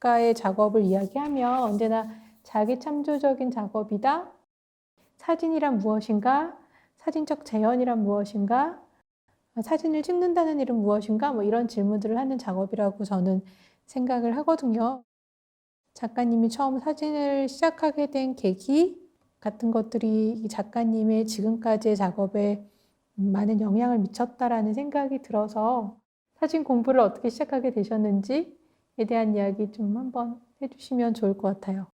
작가의 작업을 이야기하면 언제나 자기 참조적인 작업이다. 사진이란 무엇인가? 사진적 재현이란 무엇인가? 사진을 찍는다는 일은 무엇인가? 뭐 이런 질문들을 하는 작업이라고 저는 생각을 하거든요. 작가님이 처음 사진을 시작하게 된 계기 같은 것들이 작가님의 지금까지의 작업에 많은 영향을 미쳤다라는 생각이 들어서 사진 공부를 어떻게 시작하게 되셨는지에 대한 이야기 좀 한번 해주시면 좋을 것 같아요.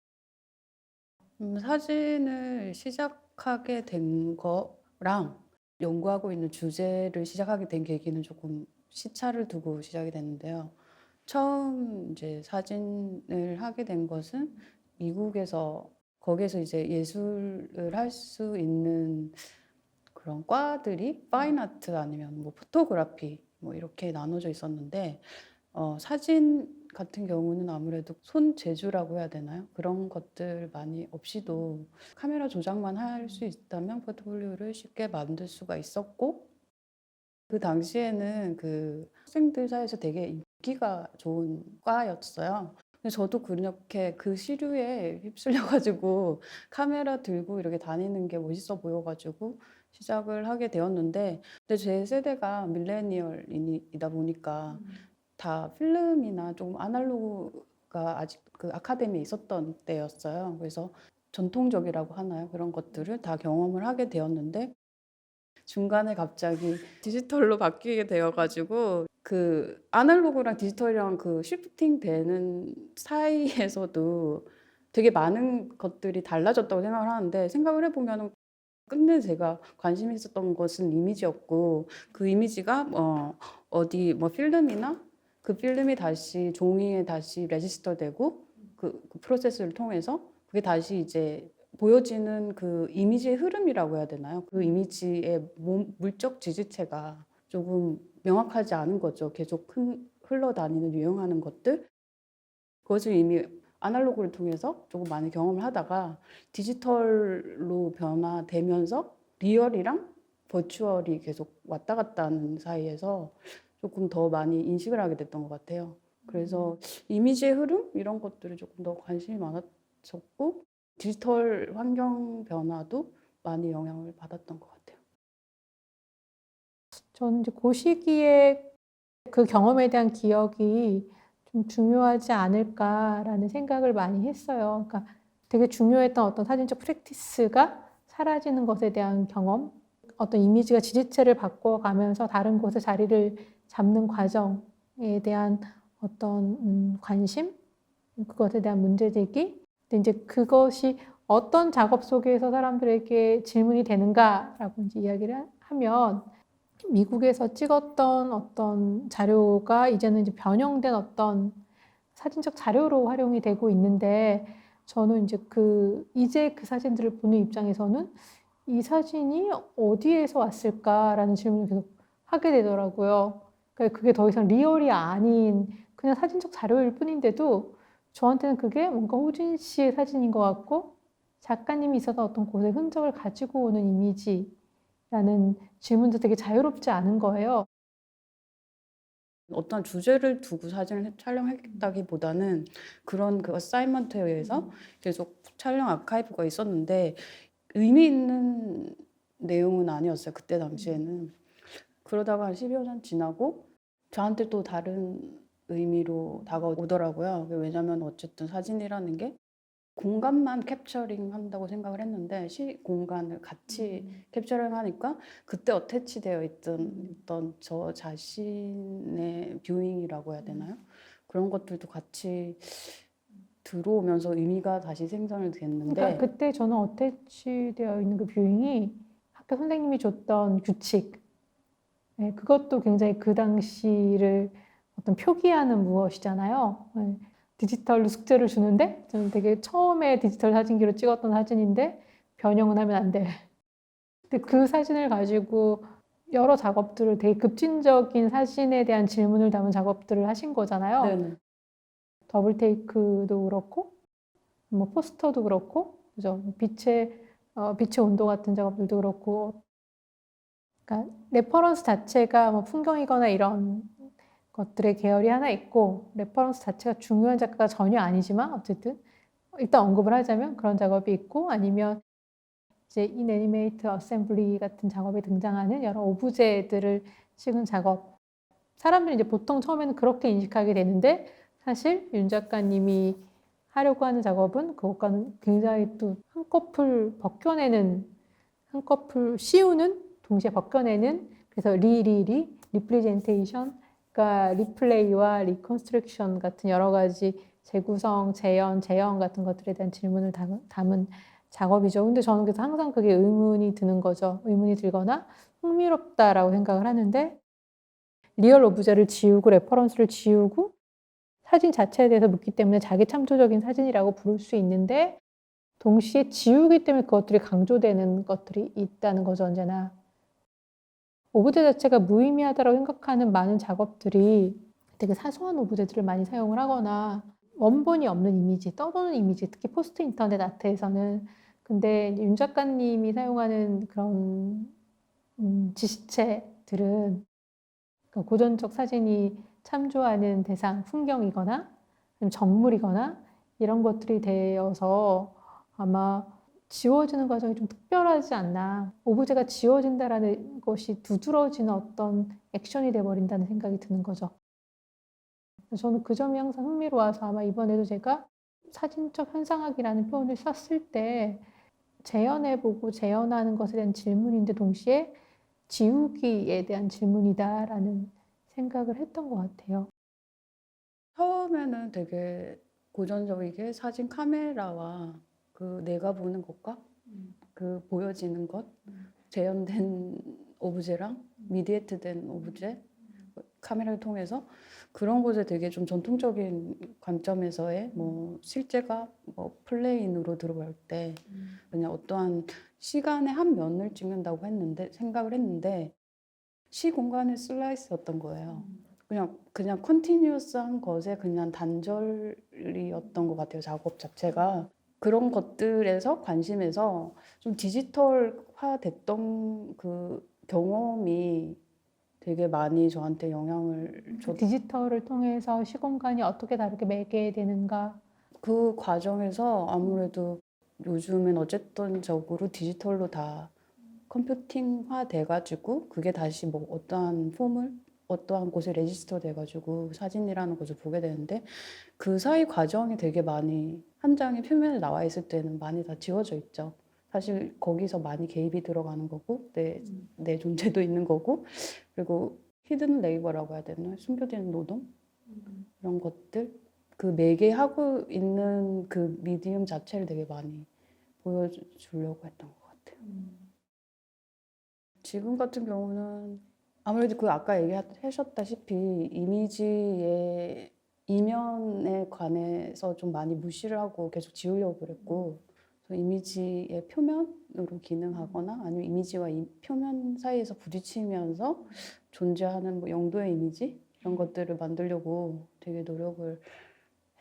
사진을 시작하게 된 거랑 연구하고 있는 주제를 시작하게 된 계기는 조금 시차를 두고 시작이 됐는데요. 처음 이제 사진을 하게 된 것은 미국에서 거기에서 이제 예술을 할 수 있는 그런 과들이 파인 아트 아니면 뭐 포토그래피 뭐 이렇게 나눠져 있었는데 사진 같은 경우는 아무래도 손재주라고 해야 되나요? 그런 것들 많이 없이도 카메라 조작만 할 수 있다면 포트폴리오를 쉽게 만들 수가 있었고, 그 당시에는 그 학생들 사이에서 되게 인기가 좋은 과였어요. 근데 저도 그렇게 그 시류에 휩쓸려가지고 카메라 들고 이렇게 다니는 게 멋있어 보여가지고 시작을 하게 되었는데, 근데 제 세대가 밀레니얼이다 보니까 다 필름이나 좀 아날로그가 아직 그 아카데미에 있었던 때였어요. 그래서 전통적이라고 하나요? 그런 것들을 다 경험을 하게 되었는데, 중간에 갑자기 디지털로 바뀌게 되어가지고 그 아날로그랑 디지털이랑 그 쉬프팅 되는 사이에서도 되게 많은 것들이 달라졌다고 생각을 하는데, 생각을 해보면 끝내 제가 관심 있었던 것은 이미지였고, 그 이미지가 어디 뭐 필름이나 그 필름이 다시 종이에 다시 레지스터 되고 그 프로세스를 통해서 그게 다시 이제 보여지는 그 이미지의 흐름이라고 해야 되나요? 그 이미지의 물적 지지체가 조금 명확하지 않은 거죠. 계속 흘러다니는 유행하는 것들, 그것을 이미 아날로그를 통해서 조금 많이 경험을 하다가 디지털로 변화되면서 리얼이랑 버추얼이 계속 왔다 갔다 하는 사이에서 조금 더 많이 인식을 하게 됐던 것 같아요. 그래서 이미지의 흐름 이런 것들에 조금 더 관심이 많았었고, 디지털 환경 변화도 많이 영향을 받았던 것 같아요. 저는 이제 그 시기에 그 경험에 대한 기억이 좀 중요하지 않을까라는 생각을 많이 했어요. 그러니까 되게 중요했던 어떤 사진적 프랙티스가 사라지는 것에 대한 경험, 어떤 이미지가 지지체를 바꿔가면서 다른 곳에 자리를 잡는 과정에 대한 어떤 관심, 그것에 대한 문제제기. 근데 이제 그것이 어떤 작업 속에서 사람들에게 질문이 되는가라고 이제 이야기를 하면, 미국에서 찍었던 어떤 자료가 이제는 이제 변형된 어떤 사진적 자료로 활용이 되고 있는데, 저는 이제 그 사진들을 보는 입장에서는 이 사진이 어디에서 왔을까라는 질문을 계속 하게 되더라고요. 그러니까 그게 더 이상 리얼이 아닌 그냥 사진적 자료일 뿐인데도 저한테는 그게 뭔가 호진 씨의 사진인 것 같고, 작가님이 있었던 어떤 곳의 흔적을 가지고 오는 이미지라는 질문도 되게 자유롭지 않은 거예요. 어떤 주제를 두고 사진을 촬영했다기보다는 그런 그 어사이먼트에 의해서 계속 촬영 아카이브가 있었는데 의미 있는 내용은 아니었어요. 그때 당시에는. 그러다가 한 12여 년 지나고 저한테 또 다른 의미로 다가오더라고요. 왜냐하면 어쨌든 사진이라는 게 공간만 캡처링 한다고 생각을 했는데 공간을 같이 캡처링 하니까 그때 어태치되어 있던 저 자신의 뷰잉이라고 해야 되나요? 그런 것들도 같이 들어오면서 의미가 다시 생성이 그러니까 됐는데, 그때 저는 어태치되어 있는 그 뷰잉이 학교 선생님이 줬던 규칙, 네, 그것도 굉장히 그 당시를 어떤 표기하는 무엇이잖아요. 네, 디지털로 숙제를 주는데 저는 되게 처음에 디지털 사진기로 찍었던 사진인데 변형은 하면 안 돼. 근데 그 사진을 가지고 여러 작업들을, 되게 급진적인 사진에 대한 질문을 담은 작업들을 하신 거잖아요. 네네. 더블 테이크도 그렇고 뭐 포스터도 그렇고, 그죠? 빛의 온도 같은 작업들도 그렇고, 그러니까 레퍼런스 자체가 뭐 풍경이거나 이런 것들의 계열이 하나 있고 레퍼런스 자체가 중요한 작가가 전혀 아니지만 어쨌든 일단 언급을 하자면 그런 작업이 있고 아니면 이제 인애니메이트 어셈블리 같은 작업에 등장하는 여러 오브제들을 찍은 작업. 사람들이 이제 보통 처음에는 그렇게 인식하게 되는데 사실 윤 작가님이 하려고 하는 작업은 그것과는 굉장히 또 한꺼풀 벗겨내는 한꺼풀 씌우는 동시에 벗겨내는 그래서 리프레젠테이션 그러니까 리플레이와 리컨스트럭션 같은 여러 가지 재구성, 재현 같은 것들에 대한 질문을 담은 작업이죠. 근데 저는 그래서 항상 그게 의문이 드는 거죠. 의문이 들거나 흥미롭다라고 생각을 하는데 리얼 오브제를 지우고 레퍼런스를 지우고 사진 자체에 대해서 묻기 때문에 자기 창조적인 사진이라고 부를 수 있는데 동시에 지우기 때문에 그것들이 강조되는 것들이 있다는 거죠, 언제나. 오브제 자체가 무의미하다고 생각하는 많은 작업들이 되게 사소한 오브제들을 많이 사용을 하거나 원본이 없는 이미지, 떠도는 이미지, 특히 포스트 인터넷 아트에서는 근데 윤 작가님이 사용하는 그런 지시체들은 고전적 사진이 참조하는 대상, 풍경이거나 정물이거나 이런 것들이 되어서 아마 지워지는 과정이 좀 특별하지 않나. 오브제가 지워진다라는 것이 두드러지는 어떤 액션이 돼버린다는 생각이 드는 거죠. 저는 그 점이 항상 흥미로워서 아마 이번에도 제가 사진적 현상학이라는 표현을 썼을 때 재현해보고 재현하는 것에 대한 질문인데 동시에 지우기에 대한 질문이다라는 생각을 했던 것 같아요. 처음에는 되게 고전적이게 사진 카메라와 그 내가 보는 것과 그 보여지는 것, 재현된 오브제랑 미디에이트된 오브제, 카메라를 통해서 그런 것에 되게 좀 전통적인 관점에서의 뭐 실제가 뭐 플레인으로 들어갈 때 그냥 어떠한 시간의 한 면을 찍는다고 생각을 했는데 시공간의 슬라이스였던 거예요. 그냥 컨티뉴어스한 것에 그냥 단절이었던 것 같아요. 작업 자체가. 그런 것들에서 관심에서 좀 디지털화 됐던 그 경험이 되게 많이 저한테 영향을 디지털을 통해서 시공간이 어떻게 다르게 매개되는가. 그 과정에서 아무래도 요즘엔 어쨌든 적으로 디지털로 다 컴퓨팅화 돼가지고 그게 다시 뭐 어떠한 폼을 어떠한 곳에 레지스터 돼가지고 사진이라는 것을 보게 되는데 그 사이 과정이 되게 많이 한 장의 표면에 나와 있을 때는 많이 다 지워져 있죠. 사실 거기서 많이 개입이 들어가는 거고 내 존재도 있는 거고 그리고 히든 레이버라고 해야 되나 숨겨진 노동 이런 것들 그 매개하고 있는 그 미디움 자체를 되게 많이 보여주려고 했던 것 같아요. 지금 같은 경우는 아무래도 그 아까 얘기하셨다시피 이미지의 이면에 관해서 좀 많이 무시를 하고 계속 지우려고 그랬고 이미지의 표면으로 기능하거나 아니면 이미지와 이 표면 사이에서 부딪히면서 존재하는 뭐 영도의 이미지 이런 것들을 만들려고 되게 노력을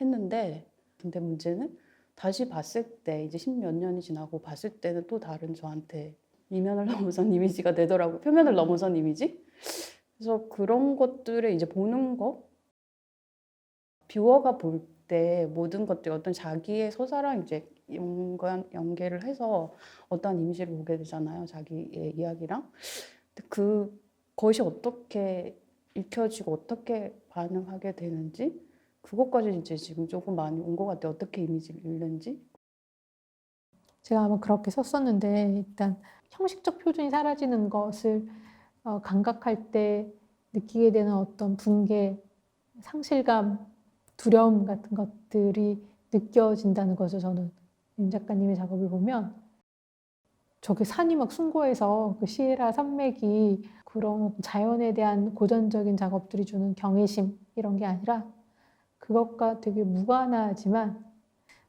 했는데 근데 문제는 다시 봤을 때 이제 10몇 년이 지나고 봤을 때는 또 다른 저한테 이면을 넘어선 이미지가 되더라고요. 표면을 넘어선 이미지? 그래서 그런 것들을 이제 보는 거 뷰어가 볼 때 모든 것들이 어떤 자기의 서사랑 이제 연계를 해서 어떠한 이미지를 보게 되잖아요. 자기의 이야기랑. 근데 그것이 어떻게 읽혀지고 어떻게 반응하게 되는지 그것까지 이제 지금 조금 많이 온 것 같아요. 어떻게 이미지를 읽는지. 제가 아마 그렇게 썼었는데 일단 형식적 표준이 사라지는 것을 감각할 때 느끼게 되는 어떤 붕괴, 상실감, 두려움 같은 것들이 느껴진다는 거죠. 저는 윤 작가님의 작업을 보면 저게 산이 막 숭고해서 그 시에라 산맥이 그런 자연에 대한 고전적인 작업들이 주는 경외심 이런 게 아니라 그것과 되게 무관하지만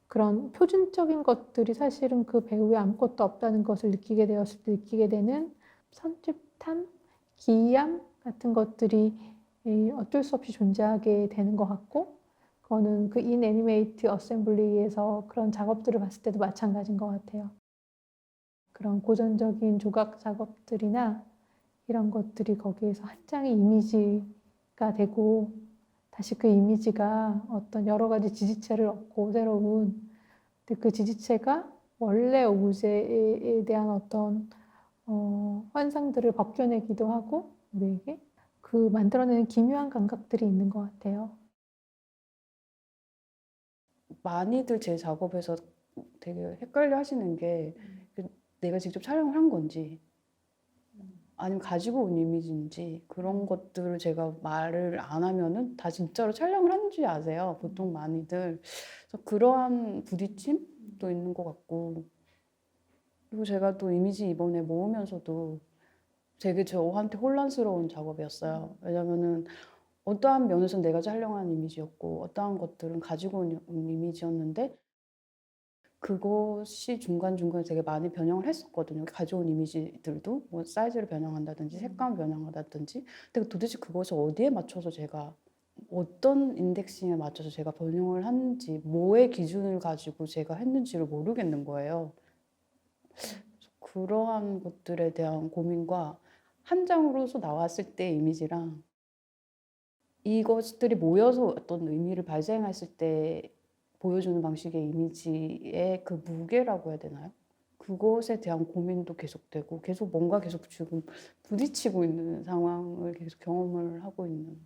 그런 표준적인 것들이 사실은 그 배우에 아무것도 없다는 것을 느끼게 되었을 때 느끼게 되는 선찝함, 기이함 같은 것들이 어쩔 수 없이 존재하게 되는 것 같고 그거는 그 인애니메이트 어셈블리에서 그런 작업들을 봤을 때도 마찬가지인 것 같아요. 그런 고전적인 조각 작업들이나 이런 것들이 거기에서 한 장의 이미지가 되고 다시 그 이미지가 어떤 여러 가지 지지체를 얻고 새로운 근데 그 지지체가 원래 오브제에 대한 어떤 환상들을 벗겨내기도 하고 우리에게 그 만들어내는 기묘한 감각들이 있는 것 같아요. 많이들 제 작업에서 되게 헷갈려 하시는 게 내가 직접 촬영을 한 건지 아니면 가지고 온 이미지인지 그런 것들을 제가 말을 안 하면은 다 진짜로 촬영을 한지 아세요. 보통 많이들. 그래서 그러한 부딪힘도 있는 것 같고 그리고 제가 또 이미지 이번에 모으면서도 되게 저한테 혼란스러운 작업이었어요. 왜냐면은 어떠한 면에서는 내가 촬영한 이미지였고 어떠한 것들은 가지고 온 이미지였는데 그것이 중간중간에 되게 많이 변형을 했었거든요. 가져온 이미지들도 뭐 사이즈를 변형한다든지 색감을 변형한다든지 근데 도대체 그것을 어디에 맞춰서 제가 어떤 인덱싱에 맞춰서 제가 변형을 하는지 뭐의 기준을 가지고 제가 했는지를 모르겠는 거예요. 그러한 것들에 대한 고민과 한 장으로서 나왔을 때 이미지랑 이것들이 모여서 어떤 의미를 발생했을 때 보여주는 방식의 이미지의 그 무게라고 해야 되나요? 그것에 대한 고민도 계속되고 계속 뭔가 계속 지금 부딪히고 있는 상황을 계속 경험을 하고 있는.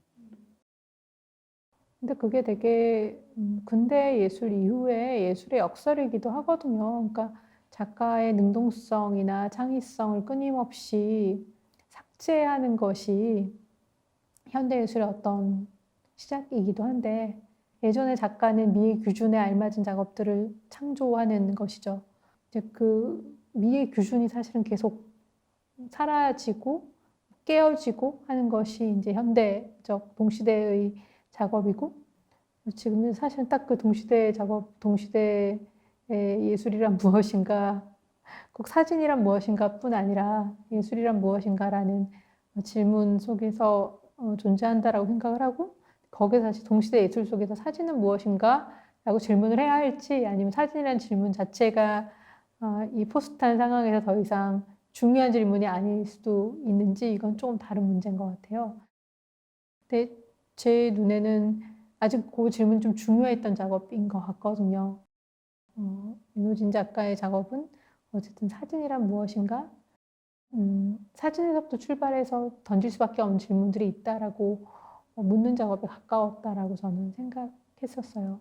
근데 그게 되게 근대 예술 이후에 예술의 역설이기도 하거든요. 그러니까 작가의 능동성이나 창의성을 끊임없이 삭제하는 것이 현대 예술의 어떤 시작이기도 한데 예전에 작가는 미의 규준에 알맞은 작업들을 창조하는 것이죠. 이제 그 미의 규준이 사실은 계속 사라지고 깨어지고 하는 것이 이제 현대적 동시대의 작업이고 지금은 사실은 딱 그 동시대의 작업, 동시대의 예술이란 무엇인가, 꼭 사진이란 무엇인가뿐 아니라 예술이란 무엇인가라는 질문 속에서 존재한다라고 생각을 하고 거기에 다시 동시대 예술 속에서 사진은 무엇인가? 라고 질문을 해야 할지 아니면 사진이라는 질문 자체가 이 포스트한 상황에서 더 이상 중요한 질문이 아닐 수도 있는지 이건 조금 다른 문제인 것 같아요. 근데 제 눈에는 아직 그 질문 좀 중요했던 작업인 것 같거든요. 윤호진 작가의 작업은 어쨌든 사진이란 무엇인가? 사진에서부터 출발해서 던질 수밖에 없는 질문들이 있다라고 묻는 작업에 가까웠다라고 저는 생각했었어요.